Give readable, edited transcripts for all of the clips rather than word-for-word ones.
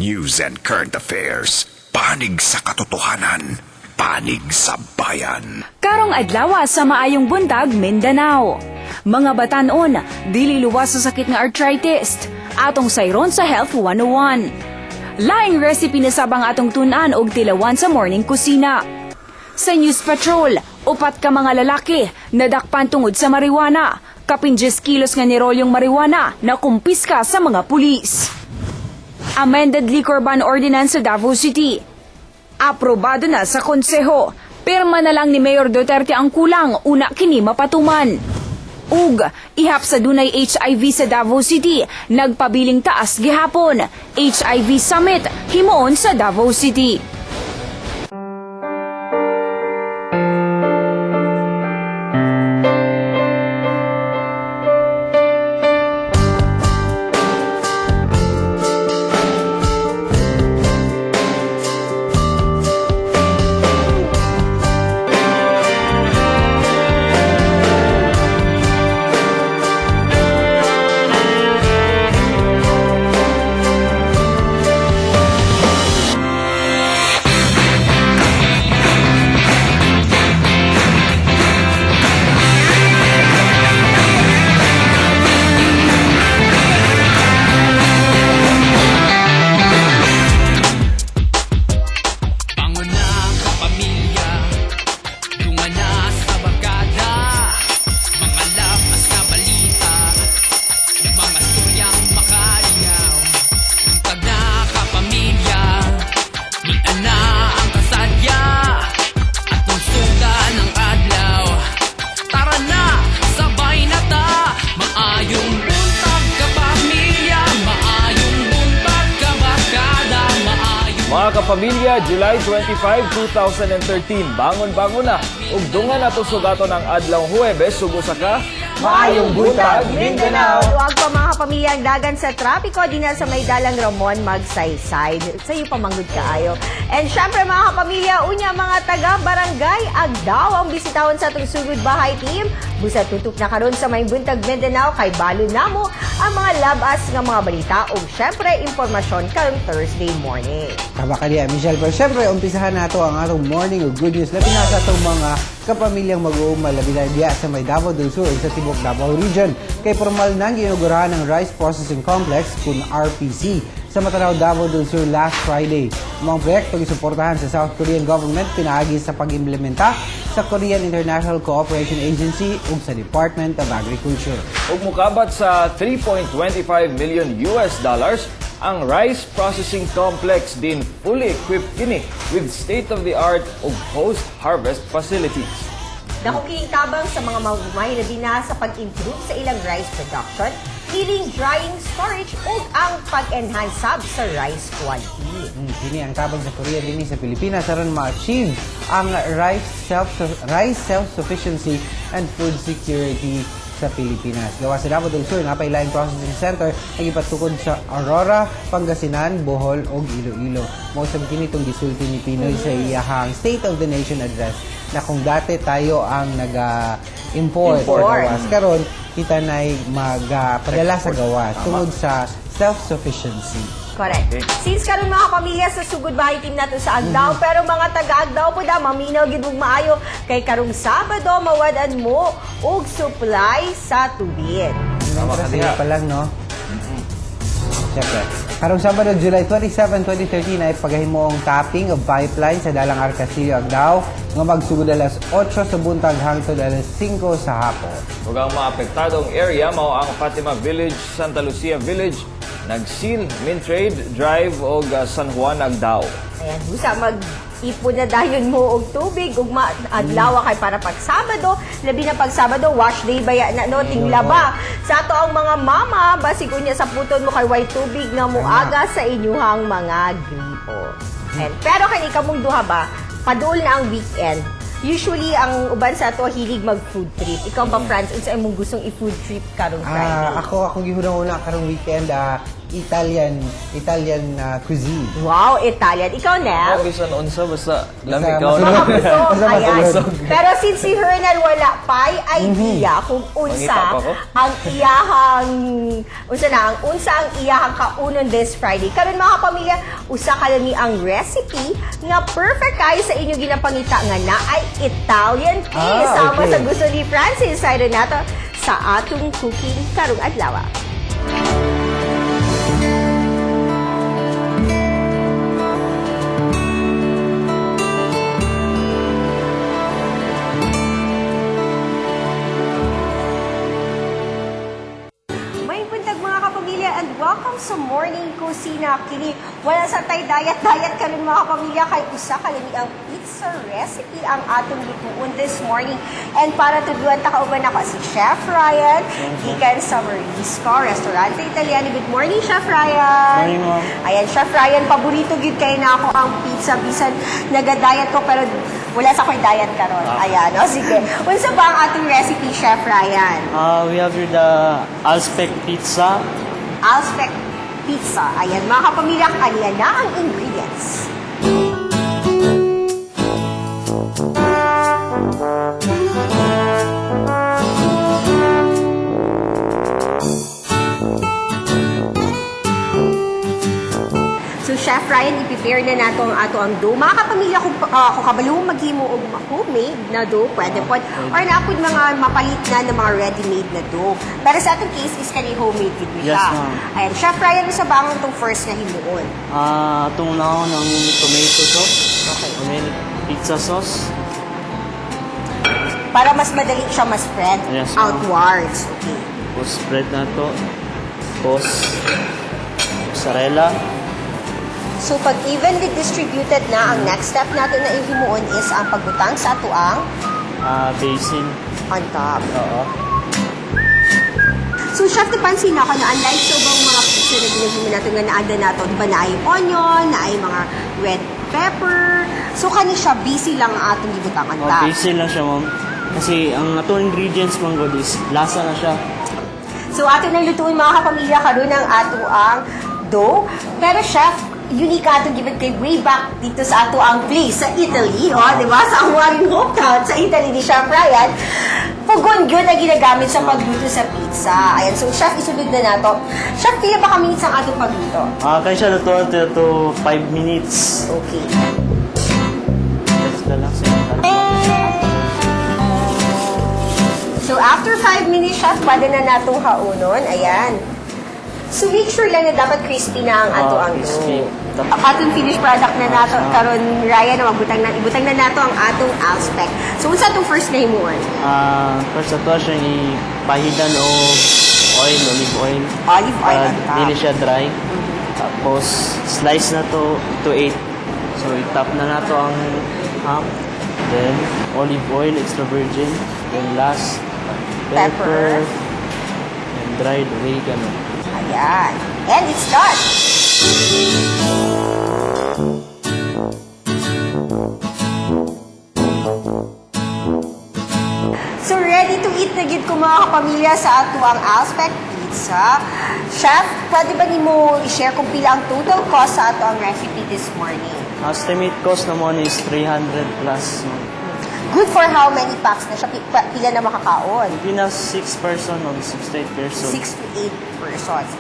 news and current affairs. Panig sa katotohanan, panig sa bayan. Karong adlaw sa maayong buntag, Mindanao. Mga batanon, dili luwas sa sakit nga arthritis. Atong sayron sa Health 101. Laing recipe na sabang atong tunan og tilawan sa morning kusina. Sa News Patrol, 4 ka mga lalaki nadakpan tungod sa marijuana. Kapin 10 kilos nga nirolyong marijuana na kumpiska sa mga pulis. Amended Liquor Ban Ordinance sa Davao City. Aprobado na sa konseho. Pirma na lang ni Mayor Duterte ang kulang una kini mapatuman. Ug ihap sa dunay HIV sa Davao City, nagpabiling taas gihapon. HIV Summit himoon sa Davao City. Mga kapamilya, July 25, 2013, bangon-bangon na. Ug dungan nato sugaton ang adlaw Huwebes, sugo sa ka. Maayong buntag, Mindanao! Huwag pa mga kapamilya ang dagan sa trapiko, di na sa may dalang Ramon magsaysay. Sa iyo pamanggod kaayo. And syempre mga kapamilya, unya mga taga-barangay, agdaw ang bisitahon sa itong sugod bahay team. Busa tutok na karon sa may buntag Mindanao, kay balo namo ang mga labas ng mga balita o syempre impormasyon karong Thursday morning. Tama ka diya, Michelle. Pero syempre, umpisahan nato ang atong morning of good news. Labi na sa itong mga kapamilyang mag-uumal, labi na diya sa may Davao del Sur sa Tibok Davao Region. Kay formal nang ginugurahan ng Rice Processing Complex, kung RPC, sa Matanao, Davao del Sur last Friday. Mga proyekto isuportahan sa South Korean government pinaagi sa pag-implementa sa Korean International Cooperation Agency ug sa Department of Agriculture. Ug mukabat sa $3.25 million ang Rice Processing Complex din fully equipped kini with state-of-the-art ug post-harvest facilities. Nakuking tabang sa mga mamumay na dina sa pag-improve sa ilang rice production, healing, drying, storage, ug ang pag-enhance sa rice quality. Kini ang tabang sa Korea din sa Pilipinas aron ma-achieve ang rice self-sufficiency and food security sa Pilipinas. Gawa sa Davao del Sur, napay-line processing center ang ipatukod sa Aurora, Pangasinan, Bohol ug Iloilo. Mao sab kini itong gisulti ni Pinoy sa iyahang State of the Nation address na kung dati tayo ang nag-import sa gawas, karon kita na'y magpadala sa gawas tungod sa self-sufficiency. Correct. Okay. Since karon mga pamilya sa sugod bahay team nato sa Agdao, pero mga taga-Agdao po da maminaw gid ug maayo kay karong Sabado mawadan mo og supply sa tubig. Tama kasi pa lang, no? Siyempre. Karong Sabado, July 27, 2013 ay pagahimoong tapping of pipeline sa Dalang Arcasillo, Agdao nga magsugod alas 8 sa buntag hangtod alas 5 sa hapon. Ug ang mga apektadong area mao ang Fatima Village, Santa Lucia Village, Nagsil, Mintrade, Drive ug San Juan, Agdao. Ayan, busa mag-ipon na dayon mo og tubig ug adlaw kay para pag Sabado, labi na pag Sabado wash day baya na no tinglaba. Sa ato ang mga mama, basig unya sa puton mo kay way tubig nga muaga sa inyuhang mga gripo. And pero kani kamong duha ba, padul na ang weekend. Usually, ang uban sa ato hilig mag-food trip. Ikaw ba, Franz, unsa imong gustong i-food trip karong Friday? Ako gihuna-una karong weekend. Italian cuisine. Wow, Italian. Ikaw, Nel? Bisan unsa basta lamig Basta ka. Baka busog. Basta Ayan. matulog. Pero since si Hernan wala pa'y idea kung Mangita pa ko? ang ang iyahang kaunon this Friday. Karon mga kapamilya, usa ka lang ni ang recipe nga perfect kayo sa inyo ginapangita nga na ay Italian cake. Sama okay. sa gusto ni Francis. Sayro nato sa atong cooking karong adlaw. May buntag mga kapamilya and welcome sa Morning Kusina. Kini wala sa tay diet karon mga kapamilya kay usa ka lami ang pizza recipe ang atong lutuon this morning. And para tudluan ta kauban ako si Chef Ryan gikan sa Marisco Restaurante Italiano. Good morning, Chef Ryan. Morning, ma'am. Ayan, Chef Ryan, paborito gid kay na ako ang pizza bisan naga-diet ko pero wala sa ko'y diet karon. Ayan, o sige. Unsa ba ang ating recipe, Chef Ryan? We have here the Alspec pizza. Alspec pizza. Ayan, mga kapamilya, kanya na ang ingredients. So, Chef Ryan, i-prepare na nato ang ato ang dough. Mga kapamilya, kung kabalo maghimo og homemade na dough, pwede po. Or naapod mga mapalit na ng mga ready-made na dough. Pero sa atong case is kani homemade gid Yes, siya. ma'am. Ayan, Chef Ryan, sa bang itong first na himuon? Itong nahon ng tomato sauce. Okay. Pizza sauce. Para mas madali siya ma-spread Yes, ma'am. outwards. Okay. Tapos spread na to. Tapos mozzarella. So, pag evenly distributed na, ang next step natin na ihimuon is ang pagbutang sa atuang Basil. on top. Oo. So, Chef, napansin ako na unlike sa ibang mga pizza na ginagawa natin nga naanda nato, di ba na ay onion, na ay mga red pepper. So, kani siya, busy lang ang atong ibutang on top. Basil lang siya, ma'am. Kasi ang atong ingredients, ma'am, good is lasa na siya. So, ato nang lutuin mga kapamilya karon ng ato ang dough. Pero, Chef, unique ato given kay way back dito sa ato ang place sa Italy, di ba? Sa Awarin hometown sa Italy ni Chef Ryan. Pugon yun na ginagamit sa pagluto sa pizza. Ayan, so Chef, isunod na nato. Chef, pila ba kami sa atong pagluto? Kaya siya lutuan to 5 minutes. Okay. Let's go lang sa So, after 5 minutes, Chef, pwede na natong haunon. Ayan. So, make sure lang na dapat crispy na ang ato ang crispy. dough. Ang atong finished product na nato, karon Ryan, na ibutang na nato ang atong Alspec. So, unsa atong first na himuon? First ato siya ipahidan o olive oil. Olive oil on top. Dili siya dry. Tapos, slice na to 8. So, itap na nato ang ham. Then, olive oil, extra virgin. Then, last, Pepper. And dried oregano. Ayan. And it's done. So, ready to eat na gid ko mga kapamilya sa ato ang Alspec pizza. Chef, pwede ba nimo i-share kung pila ang total cost sa ato ang recipe this morning? Estimate cost naman is 300 plus. Good for how many packs na siya? Pila na makakaon? Pinas 6 person or 6 to 8 person. 6 to 8 persons.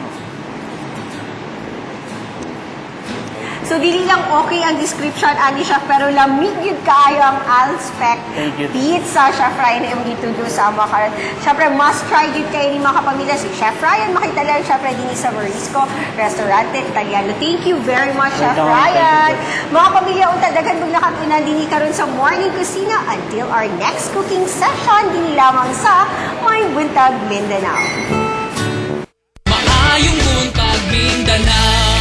So, dili lang okay ang description, ani Chef, pero lamig yun kayo ang Alspec Thank you. pizza. Chef Ryan na yung gitudo sa mga Siyempre, must try yun kayo ni mga kapamilya. Si Chef Ryan, makita lang, syempre, din sa Marisco Restaurante Italiano. Thank you very much, Chef Welcome. Ryan. Mga kapamilya, unta daghan mong nakatunan din karon sa Morning Kusina until our next cooking session, din lamang sa May Buntag, Mindanao. Maayong buntag